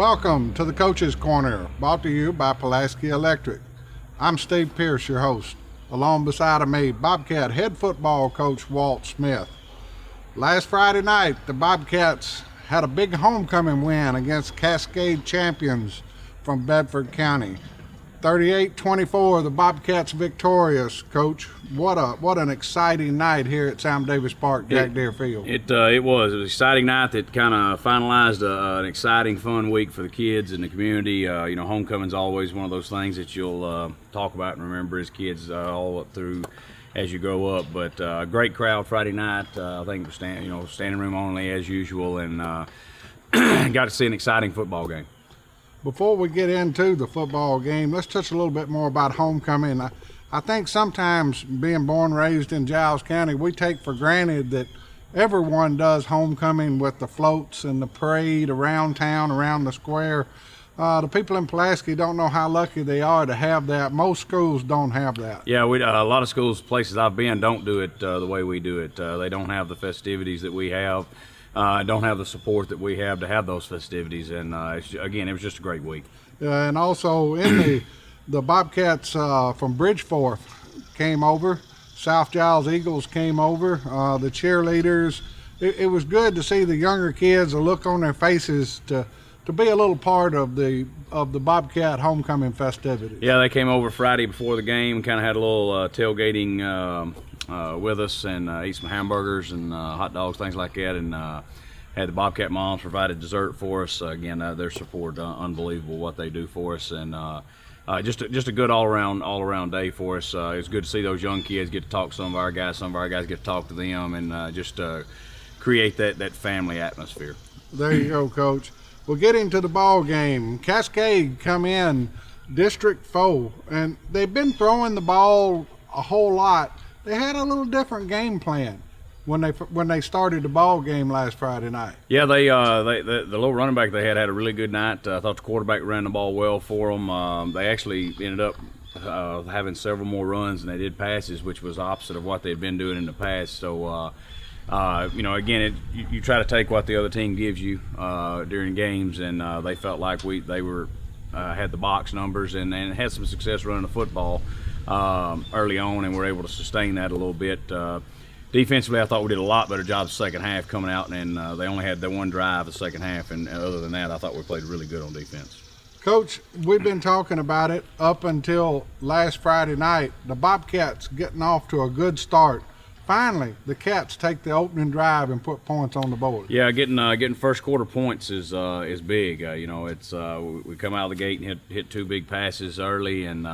Welcome to the Coach's Corner, brought to you by Pulaski Electric. I'm Steve Pierce, your host. Along beside of me, Bobcat head football coach Walt Smith. Last Friday night, the Bobcats had a big homecoming win against Cascade champions from Bedford County. 38-24, the Bobcats victorious, Coach. What an exciting night here at Sam Davis Park, Jack Deere Field. It was an exciting night that kind of finalized an exciting, fun week for the kids and the community. Homecoming's always one of those things that you'll talk about and remember as kids all up through as you grow up. But great crowd Friday night. I think it was standing room only as usual, and got to see an exciting football game. Before we get into the football game, let's touch a little bit more about homecoming. I think sometimes being born and raised in Giles County, we take for granted that everyone does homecoming with the floats and the parade around town, around the square. The people in Pulaski don't know how lucky they are to have that. Most schools don't have that. Yeah, a lot of schools, places I've been, don't do it the way we do it. They don't have the festivities that we have. Don't have the support that we have to have those festivities, and again, it was just a great week. And also in the Bobcats from Bridgeforth came over. South Giles Eagles came over. The cheerleaders. It was good to see the younger kids, a look on their faces to be a little part of the Bobcat homecoming festivities. Yeah, they came over Friday before the game and kind of had a little tailgating with us and ate some hamburgers and hot dogs, things like that, and had the Bobcat moms provided dessert for us. Again, their support, unbelievable what they do for us, and just a good all around day for us. It was good to see those young kids get to talk to some of our guys get to talk to them, and just create that family atmosphere. There you go, Coach. Well, getting to the ball game, Cascade come in District 4, and they've been throwing the ball a whole lot. They had a little different game plan when they started the ball game last Friday night. Yeah, the little running back they had a really good night. I thought the quarterback ran the ball well for them. They actually ended up having several more runs than they did passes, which was opposite of what they'd been doing in the past. So, again, you try to take what the other team gives you during games, and they felt like they were had the box numbers and had some success running the football early on, and were able to sustain that a little bit. Defensively, I thought we did a lot better job the second half coming out, and they only had the one drive the second half, and other than that, I thought we played really good on defense. Coach, we've been talking about it up until last Friday night. The Bobcats getting off to a good start. Finally, the Cats take the opening drive and put points on the board. Yeah, getting first quarter points is big. It's we come out of the gate and hit two big passes early, and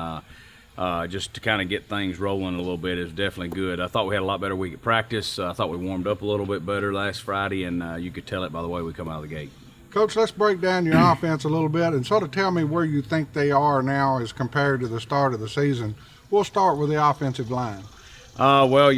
just to kind of get things rolling a little bit is definitely good. I thought we had a lot better week at practice. I thought we warmed up a little bit better last Friday, and you could tell it by the way we come out of the gate. Coach, let's break down your offense a little bit and sort of tell me where you think they are now as compared to the start of the season. We'll start with the offensive line. We're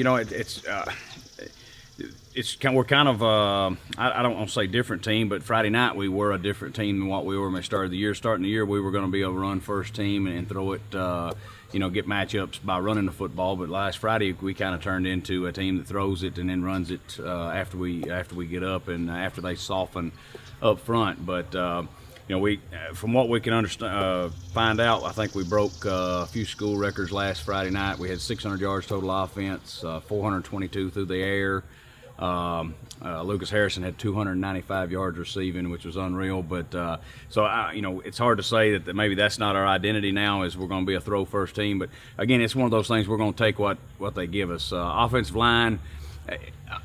kind of I don't want to say different team, but Friday night we were a different team than what we were when we started the year. Starting the year, we were going to be a run first team and throw it, get matchups by running the football. But last Friday we kind of turned into a team that throws it and then runs it after we get up and after they soften up front. But we from what we can understand, find out, I think we broke a few school records last Friday night. We had 600 yards total offense, 422 through the air. Lucas Harrison had 295 yards receiving, which was unreal. But it's hard to say that maybe that's not our identity now, is we're going to be a throw first team. But again, it's one of those things, we're going to take what they give us. Offensive line,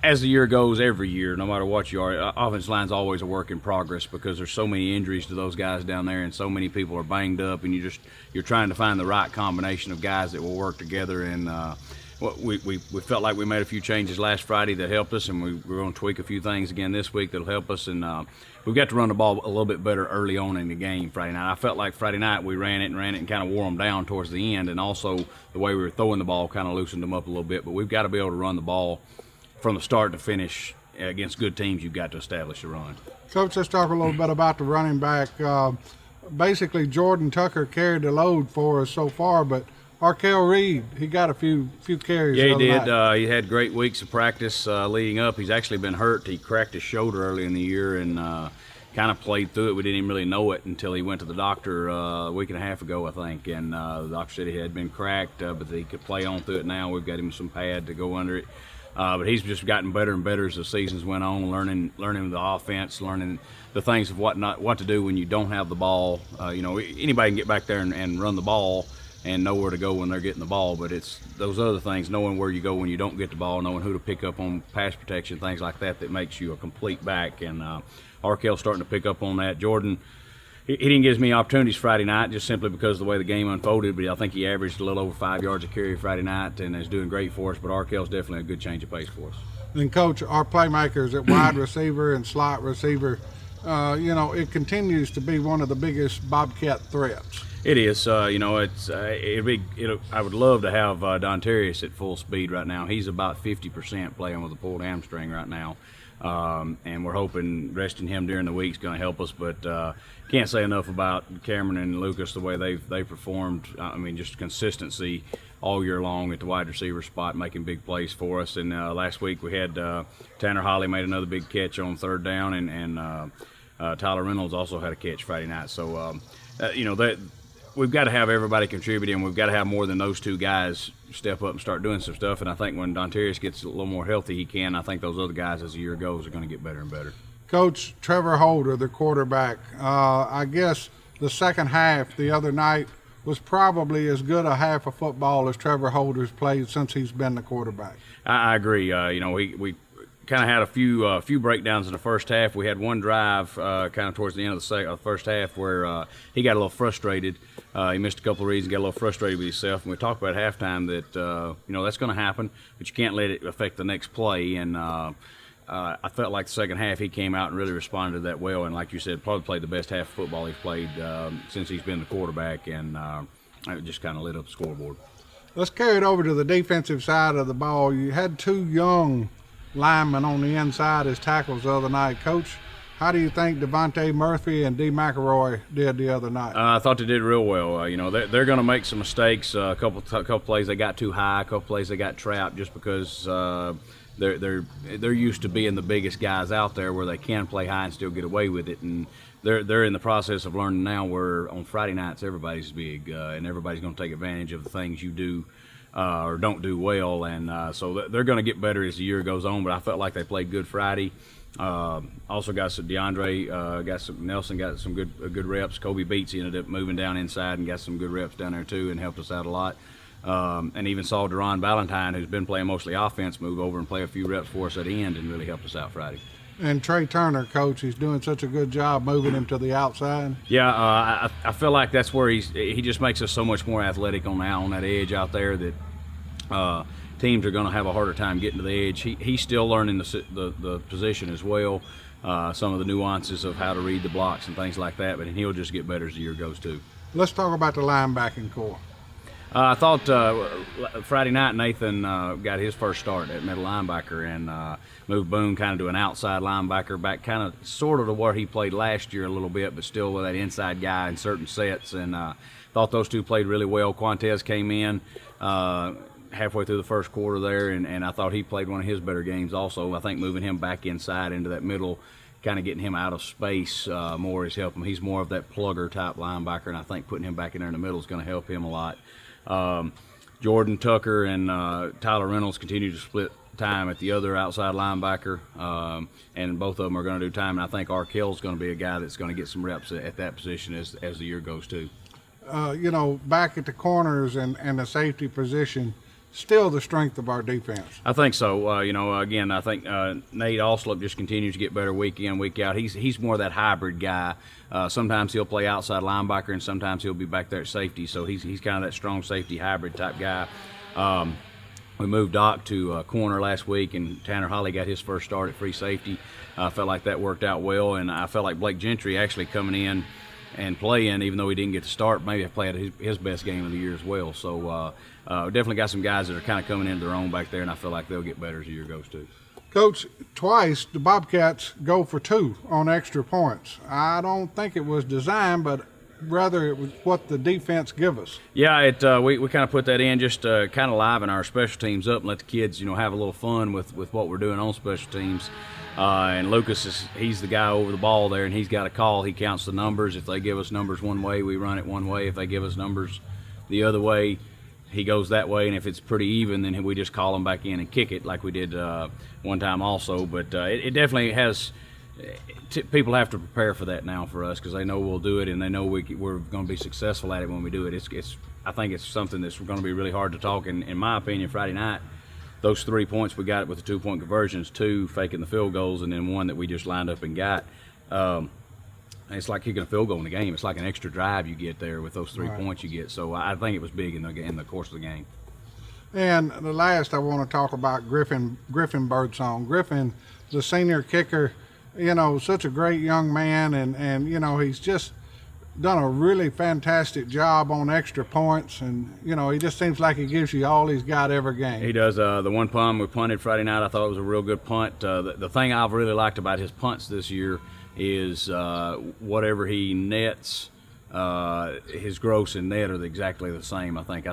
as the year goes, every year, no matter what you are, offensive line's always a work in progress because there's so many injuries to those guys down there, and so many people are banged up, and you're trying to find the right combination of guys that will work together. And we felt like we made a few changes last Friday that helped us, and we're going to tweak a few things again this week that'll help us. And we've got to run the ball a little bit better early on in the game Friday night. I felt like Friday night we ran it and kind of wore them down towards the end, and also the way we were throwing the ball kind of loosened them up a little bit. But we've got to be able to run the ball from the start to finish. Against good teams, you've got to establish a run. Coach, let's talk a little bit about the running back. Basically, Jordan Tucker carried the load for us so far, but Arkell Reed, he got a few carries. Yeah, he did. He had great weeks of practice leading up. He's actually been hurt. He cracked his shoulder early in the year, and kind of played through it. We didn't even really know it until he went to the doctor a week and a half ago, I think, and the doctor said he had been cracked, but that he could play on through it now. We've got him some pad to go under it. But he's just gotten better and better as the seasons went on, learning the offense, learning the things of what to do when you don't have the ball. Anybody can get back there and run the ball and know where to go when they're getting the ball, but it's those other things, knowing where you go when you don't get the ball, knowing who to pick up on pass protection, things like that, that makes you a complete back. And Arkell's starting to pick up on that. Jordan, he didn't give me opportunities Friday night just simply because of the way the game unfolded, but I think he averaged a little over 5 yards a carry Friday night and is doing great for us. But Arkell's definitely a good change of pace for us. And Coach, our playmakers at wide receiver and slot receiver, it continues to be one of the biggest Bobcat threats. It is. I would love to have Don Terrius at full speed right now. He's about 50% playing with a pulled hamstring right now. And we're hoping resting him during the week is going to help us. But can't say enough about Cameron and Lucas, the way they performed. Just consistency all year long at the wide receiver spot, making big plays for us. And last week we had Tanner Holly made another big catch on third down, and Tyler Reynolds also had a catch Friday night. So, we've got to have everybody contributing. We've got to have more than those two guys step up and start doing some stuff. And I think when Dontarius gets a little more healthy, he can. I think those other guys, as the year goes, are going to get better and better. Coach, Trevor Holder, the quarterback, I guess the second half the other night was probably as good a half of football as Trevor Holder's played since he's been the quarterback. I agree. We kind of had a few breakdowns in the first half. We had one drive kind of towards the end of the first half where he got a little frustrated. He missed a couple of reads and got a little frustrated with himself. And we talked about at halftime that that's going to happen, but you can't let it affect the next play. And I felt like the second half he came out and really responded to that well. And like you said, probably played the best half of football he's played since he's been the quarterback, and it just kind of lit up the scoreboard. Let's carry it over to the defensive side of the ball. You had two young linemen on the inside as tackles the other night. Coach, how do you think Devontae Murphy and D. McElroy did the other night? I thought they did real well. They're going to make some mistakes. A couple plays they got too high. A couple plays they got trapped just because they're used to being the biggest guys out there where they can play high and still get away with it. And they're in the process of learning now where on Friday nights everybody's big and everybody's going to take advantage of the things you do or don't do well, and so they're going to get better as the year goes on. But I felt like they played good Friday. Also got some Nelson got some good reps. Kobe Beats ended up moving down inside and got some good reps down there too, and helped us out a lot. And even saw Deron Valentine, who's been playing mostly offense, move over and play a few reps for us at the end and really helped us out Friday. And Trey Turner, Coach, he's doing such a good job moving him to the outside. Yeah, I feel like that's where he just makes us so much more athletic on that edge out there that teams are going to have a harder time getting to the edge. He's still learning the position as well, some of the nuances of how to read the blocks and things like that, but he'll just get better as the year goes too. Let's talk about the linebacking core. I thought Friday night Nathan got his first start at middle linebacker and moved Boone kind of to an outside linebacker, back kind of sort of to where he played last year a little bit, but still with that inside guy in certain sets. And thought those two played really well. Quantez came in halfway through the first quarter there, and I thought he played one of his better games also. I think moving him back inside into that middle, kind of getting him out of space more is helping him. He's more of that plugger type linebacker, and I think putting him back in there in the middle is going to help him a lot. Jordan Tucker and Tyler Reynolds continue to split time at the other outside linebacker, and both of them are going to do time. And I think Arkell's going to be a guy that's going to get some reps at that position as the year goes too. Back at the corners and the safety position, still the strength of our defense. I think so. Again, I think Nate Oslip just continues to get better week in, week out. He's more of that hybrid guy. Sometimes he'll play outside linebacker, and sometimes he'll be back there at safety. So he's kind of that strong safety hybrid type guy. We moved Doc to corner last week, and Tanner Holly got his first start at free safety. I felt like that worked out well, and I felt like Blake Gentry actually coming in and playing, even though he didn't get to start, maybe played his best game of the year as well. So definitely got some guys that are kind of coming into their own back there, and I feel like they'll get better as the year goes too. Coach, twice the Bobcats go for two on extra points. I don't think it was designed, but rather it was what the defense give us. Yeah, we kind of put that in just to kind of liven our special teams up and let the kids, have a little fun with what we're doing on special teams. And Lucas he's the guy over the ball there, and he's got a call. He counts the numbers. If they give us numbers one way, we run it one way. If they give us numbers the other way, he goes that way. And if it's pretty even, then we just call him back in and kick it like we did one time also. But it definitely has. People have to prepare for that now for us, because they know we'll do it, and they know we're going to be successful at it when we do it. I think it's something that's going to be really hard to talk. And in my opinion, Friday night, those 3 points we got with the 2-point conversions, 2 faking the field goals, and then 1 that we just lined up and got. It's like kicking a field goal in the game. It's like an extra drive you get there with those 3 points you get. So I think it was big in the course of the game. And the last I want to talk about Griffin Birdsong. Griffin, the senior kicker, such a great young man, and he's just done a really fantastic job on extra points, and he just seems like he gives you all he's got every game. He does. The one punt we punted Friday night, I thought it was a real good punt. The thing I've really liked about his punts this year is whatever he nets, his gross and net are exactly the same. I think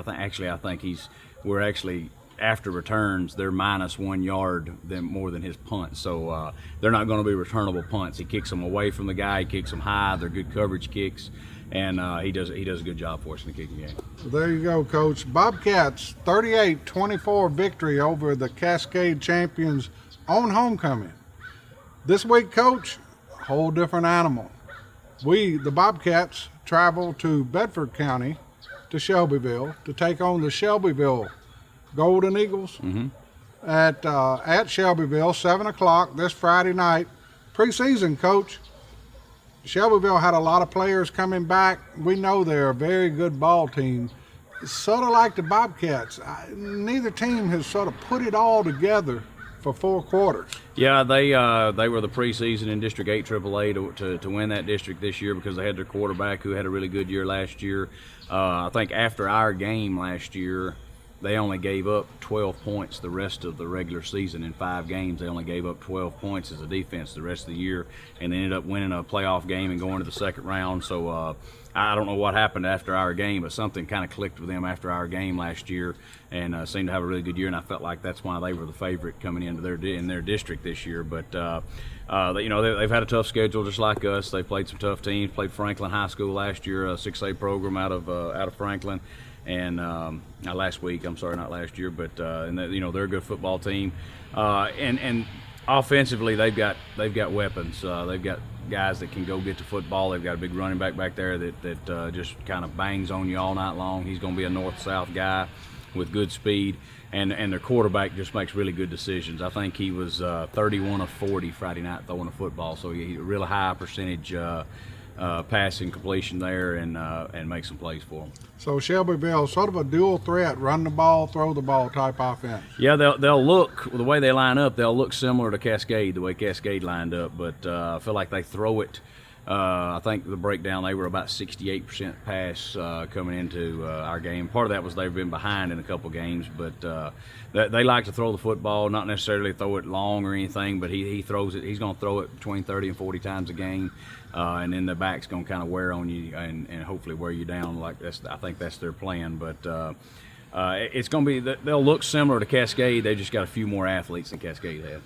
we're actually after returns, they're minus 1 yard more than his punts. So they're not going to be returnable punts. He kicks them away from the guy. He kicks them high. They're good coverage kicks, and he does a good job for us in the kicking game. Well, there you go, Coach. Bobcats 38-24 victory over the Cascade champions on homecoming. This week, Coach, a whole different animal. The Bobcats, travel to Bedford County to Shelbyville to take on the Shelbyville Golden Eagles at Shelbyville, 7 o'clock this Friday night. Preseason, Coach. Shelbyville had a lot of players coming back. We know they're a very good ball team. Sort of like the Bobcats. Neither team has sort of put it all together for 4 quarters. Yeah, they were the preseason in District 8 AAA to win that district this year, because they had their quarterback who had a really good year last year. I think after our game last year, they only gave up 12 points the rest of the regular season. In 5 games, they only gave up 12 points as a defense the rest of the year, and they ended up winning a playoff game and going to the second round. So I don't know what happened after our game, but something kind of clicked with them after our game last year, and seemed to have a really good year, and I felt like that's why they were the favorite coming into their district this year. But they've had a tough schedule just like us. They played some tough teams. Played Franklin High School last year, a 6A program out of Franklin. And last week, I'm sorry, not last year, but they're a good football team, and offensively they've got weapons. They've got guys that can go get to football. They've got a big running back there that just kind of bangs on you all night long. He's going to be a north-south guy with good speed, and their quarterback just makes really good decisions. I think he was 31 of 40 Friday night throwing a football, so he a really high percentage passing completion there, and make some plays for them. So Shelbyville, sort of a dual threat, run the ball, throw the ball type offense. Yeah, they'll look, the way they line up, they'll look similar to Cascade, the way Cascade lined up, but I feel like they throw it. I think the breakdown, they were about 68% pass coming into our game. Part of that was they've been behind in a couple games, but they like to throw the football, not necessarily throw it long or anything, but he throws it. He's going to throw it between 30 and 40 times a game, and then the back's going to kind of wear on you and hopefully wear you down. I think that's their plan, but it's going to be, they'll look similar to Cascade. They just got a few more athletes than Cascade had.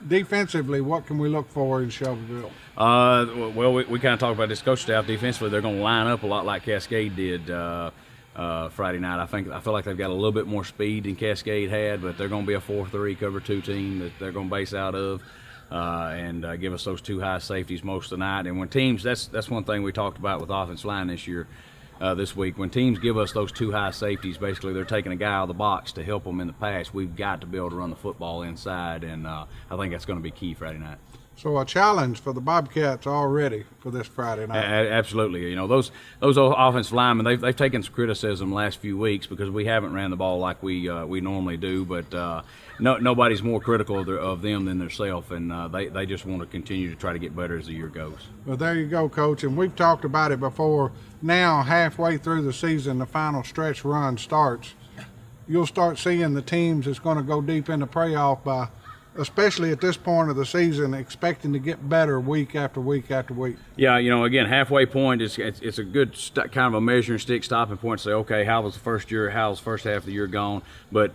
Defensively, what can we look for in Shelbyville? Well, we kind of talked about this coach staff. Defensively, they're going to line up a lot like Cascade did Friday night. I feel like they've got a little bit more speed than Cascade had, but they're going to be a 4-3 cover 2 team that they're going to base out of, and give us those 2 high safeties most of the night. And when teams, that's one thing we talked about with offensive line this week. When teams give us those 2 high safeties, basically they're taking a guy out of the box to help them in the pass. We've got to be able to run the football inside, and I think that's going to be key Friday night. So a challenge for the Bobcats already for this Friday night. Absolutely. Those offensive linemen, they've taken some criticism the last few weeks because we haven't ran the ball like we normally do, but nobody's more critical of them than themselves, and they just want to continue to try to get better as the year goes. Well, there you go, Coach, and we've talked about it before. Now, halfway through the season, the final stretch run starts. You'll start seeing the teams that's going to go deep in the playoff by, especially at this point of the season, expecting to get better week after week after week. Yeah, again, halfway point is it's a good kind of a measuring stick stopping point to say, okay, how was the first half of the year gone? But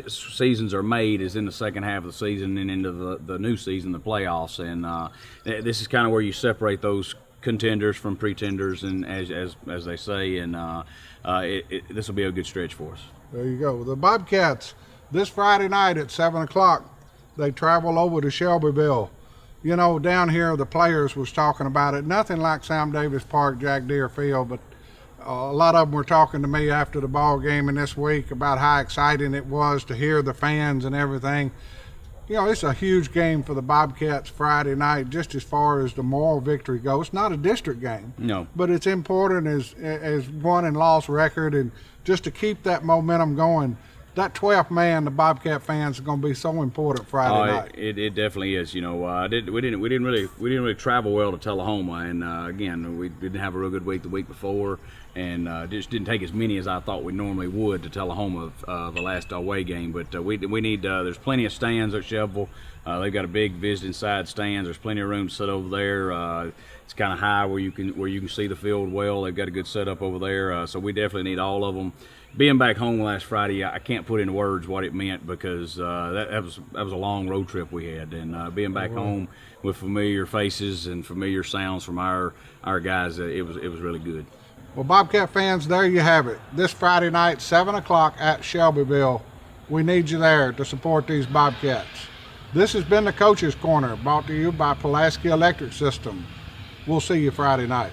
seasons are made is in the second half of the season and into the new season, the playoffs, and this is kind of where you separate those contenders from pretenders, and as they say, and this will be a good stretch for us. There you go. The Bobcats, this Friday night at 7 o'clock, they travel over to Shelbyville. You know, down here the players was talking about it. Nothing like Sam Davis Park, Jack Deere Field, but a lot of them were talking to me after the ball game and this week about how exciting it was to hear the fans and everything. You know, it's a huge game for the Bobcats Friday night, just as far as the moral victory goes. It's not a district game. No. But it's important as won and loss record, and just to keep that momentum going. That 12th man, the Bobcat fans, are going to be so important Friday night. It definitely is. You know, we didn't really travel well to Tullahoma, and again, we didn't have a real good week the week before, and just didn't take as many as I thought we normally would to Tullahoma the last away game. But we need. There's plenty of stands at Shelbyville. They've got a big visiting side stands. There's plenty of room to sit over there. It's kind of high where you can see the field well. They've got a good setup over there. So we definitely need all of them. Being back home last Friday, I can't put into words what it meant, because that was a long road trip we had, and being back home with familiar faces and familiar sounds from our guys, it was really good. Well, Bobcat fans, there you have it. This Friday night, 7 o'clock at Shelbyville. We need you there to support these Bobcats. This has been the Coach's Corner, brought to you by Pulaski Electric System. We'll see you Friday night.